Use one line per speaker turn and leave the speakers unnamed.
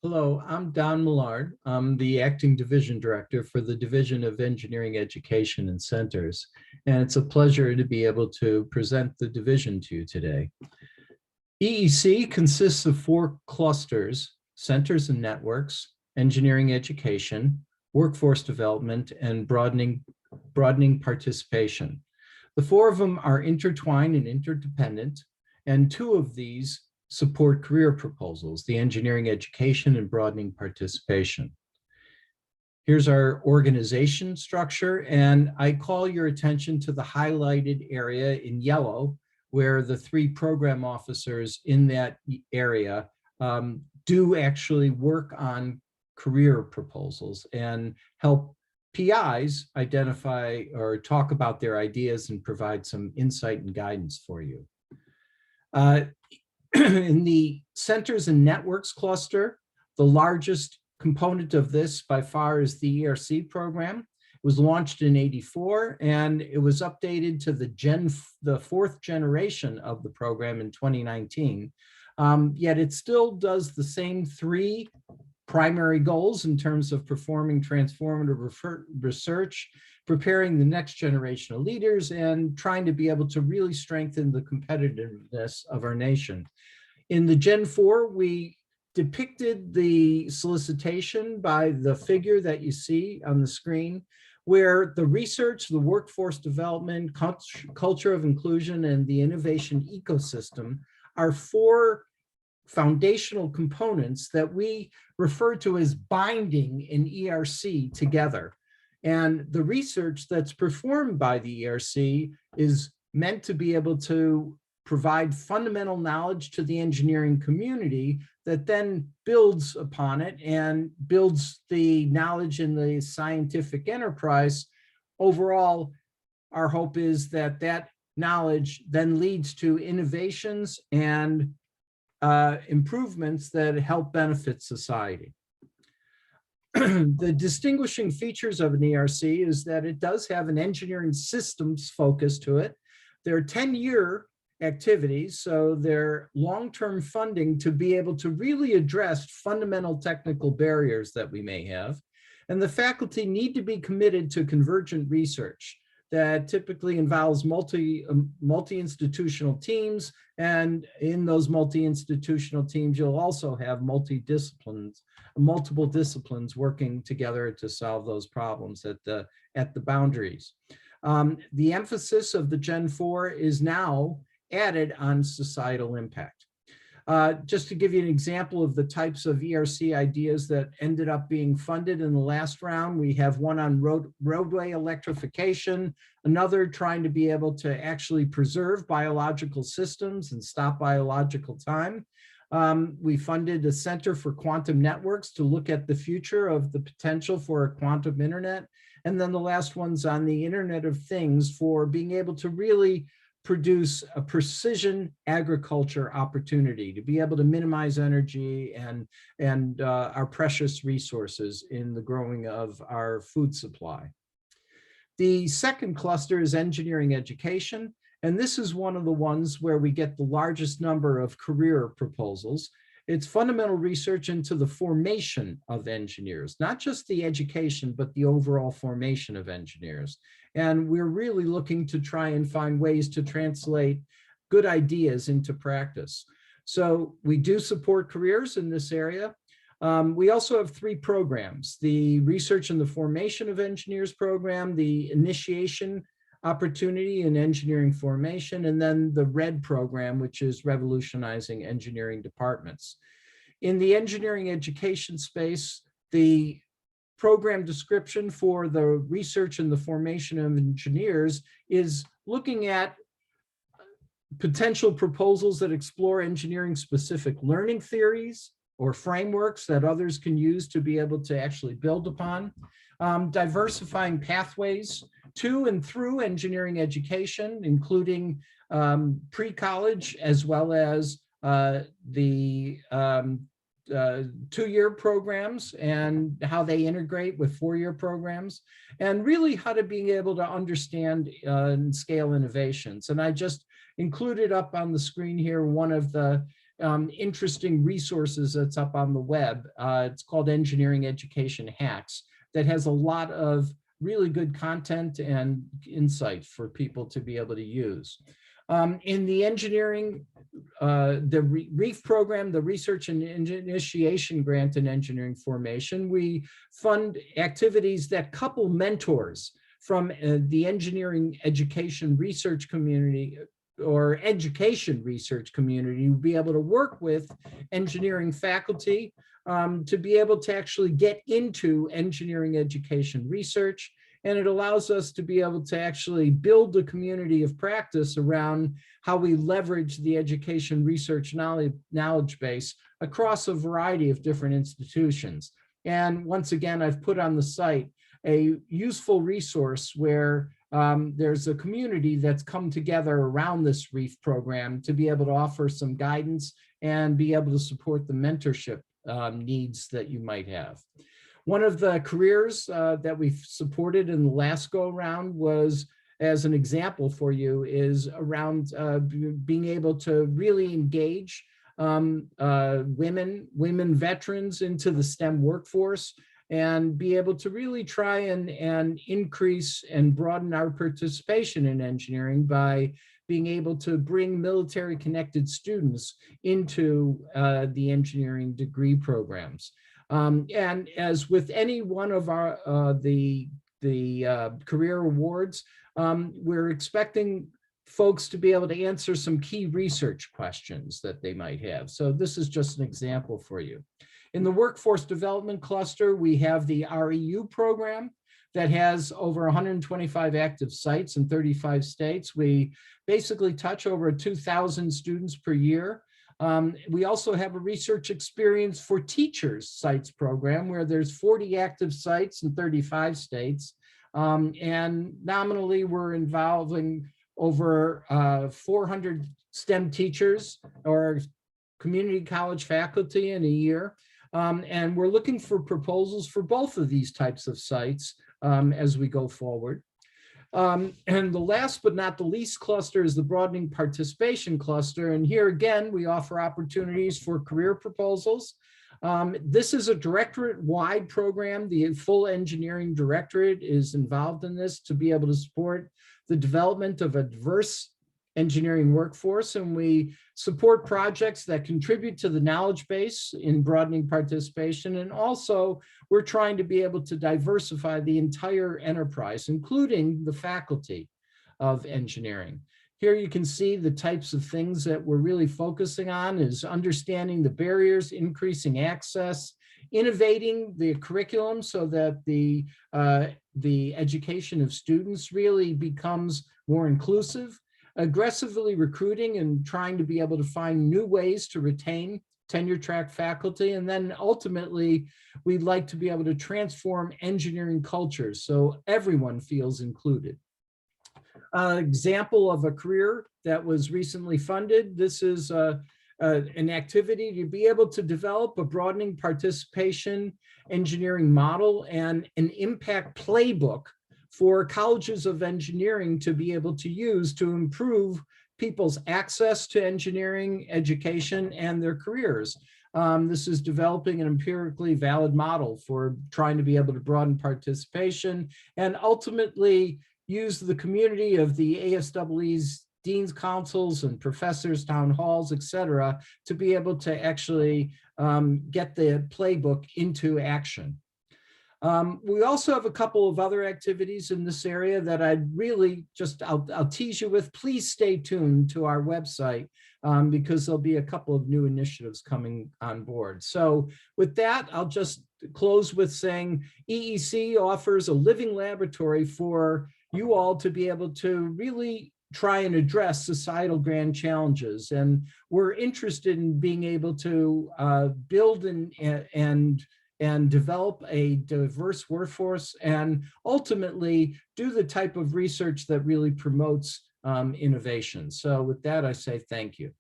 Hello, I'm Don Millard. I'm the Acting Division Director for the Division of Engineering Education and Centers, and it's a pleasure to be able to present the division to you today. EEC consists of 4 clusters: centers and networks, engineering education, workforce development, and broadening participation. The 4 of them are intertwined and interdependent, and 2 of these support career proposals: the engineering education and broadening participation. Here's our organization structure, and I call your attention to the highlighted area in yellow, where the 3 program officers in that area do actually work on career proposals and help PIs identify or talk about their ideas and provide some insight and guidance for you. In the centers and networks cluster, the largest component of this by far is the ERC program. It was launched in '84 and it was updated to the 4th generation of the program in 2019. Yet it still does the same 3 primary goals in terms of performing transformative research, preparing the next generation of leaders, and trying to be able to really strengthen the competitiveness of our nation. In the Gen 4, we depicted the solicitation by the figure that you see on the screen, where the research, the workforce development, culture of inclusion, and the innovation ecosystem are 4 foundational components that we refer to as binding an ERC together. And the research that's performed by the ERC is meant to be able to provide fundamental knowledge to the engineering community that then builds upon it and builds the knowledge in the scientific enterprise. Overall, our hope is that that knowledge then leads to innovations and improvements that help benefit society. The distinguishing features of an ERC is that it does have an engineering systems focus to it. There are 10-year activities, so they're long-term funding to be able to really address fundamental technical barriers that we may have. And the faculty need to be committed to convergent research that typically involves multi-institutional teams. And in those multi-institutional teams, you'll also have multiple disciplines working together to solve those problems at the boundaries. The emphasis of the Gen 4 is now added on societal impact. Just to give you an example of the types of ERC ideas that ended up being funded in the last round, we have one on roadway electrification, another trying to be able to actually preserve biological systems and stop biological time. We funded a Center for Quantum Networks to look at the future of the potential for a quantum internet. And then the last one's on the Internet of Things for being able to really produce a precision agriculture opportunity to be able to minimize energy and our precious resources in the growing of our food supply. The second cluster is engineering education, and this is one of the ones where we get the largest number of career proposals. It's fundamental research into the formation of engineers, not just the education, but the overall formation of engineers. And we're really looking to try and find ways to translate good ideas into practice. So we do support careers in this area. We also have 3 programs: the Research and the Formation of Engineers program, the Initiation Opportunity in Engineering Formation, and then the RED program, which is Revolutionizing Engineering Departments. In the engineering education space, the program description for the Research and the Formation of Engineers is looking at potential proposals that explore engineering specific learning theories or frameworks that others can use to be able to actually build upon, diversifying pathways to and through engineering education, including pre-college as well as the 2-year programs and how they integrate with 4-year programs, and really how to be able to understand and scale innovations. And I just included up on the screen here one of the interesting resources that's up on the web. It's called Engineering Education Hacks, that has a lot of really good content and insight for people to be able to use. In the engineering, the REEF program, the Research and Initiation Grant in Engineering Formation, we fund activities that couple mentors from the engineering education research community or education research community to be able to work with engineering faculty to be able to actually get into engineering education research. And it allows us to be able to actually build a community of practice around how we leverage the education research knowledge base across a variety of different institutions. And once again, I've put on the site a useful resource where there's a community that's come together around this REEF program to be able to offer some guidance and be able to support the mentorship needs that you might have. One of the careers that we've supported in the last go around was, as an example for you, is around being able to really engage women veterans into the STEM workforce and be able to really try and increase and broaden our participation in engineering by being able to bring military connected students into the engineering degree programs. And as with any one of our the career awards, we're expecting folks to be able to answer some key research questions that they might have. So this is just an example for you. In the workforce development cluster, we have the REU program that has over 125 active sites in 35 states. We basically touch over 2,000 students per year. We also have a research experience for teachers sites program where there's 40 active sites in 35 states. And nominally we're involving over 400 STEM teachers or community college faculty in a year. And we're looking for proposals for both of these types of sites as we go forward. And the last but not the least cluster is the Broadening Participation cluster. And here again, we offer opportunities for career proposals. This is a directorate-wide program. The full engineering directorate is involved in this to be able to support the development of a diverse engineering workforce, and we support projects that contribute to the knowledge base in broadening participation. And also we're trying to be able to diversify the entire enterprise, including the faculty of engineering. Here you can see the types of things that we're really focusing on is understanding the barriers, increasing access, innovating the curriculum so that the education of students really becomes more inclusive, aggressively recruiting and trying to be able to find new ways to retain tenure track faculty. And then ultimately, we'd like to be able to transform engineering cultures so everyone feels included. Example of a career that was recently funded. This is an activity to be able to develop a broadening participation engineering model and an impact playbook for colleges of engineering to be able to use to improve people's access to engineering education and their careers. This is developing an empirically valid model for trying to be able to broaden participation and ultimately use the community of the ASWE's dean's councils and professors, town halls, et cetera, to be able to actually get the playbook into action. We also have a couple of other activities in this area that I'd really just, I'll tease you with. Please stay tuned to our website because there'll be a couple of new initiatives coming on board. So with that, I'll just close with saying EEC offers a living laboratory for you all to be able to really try and address societal grand challenges. And we're interested in being able to build and develop a diverse workforce and ultimately do the type of research that really promotes innovation. So with that, I say thank you.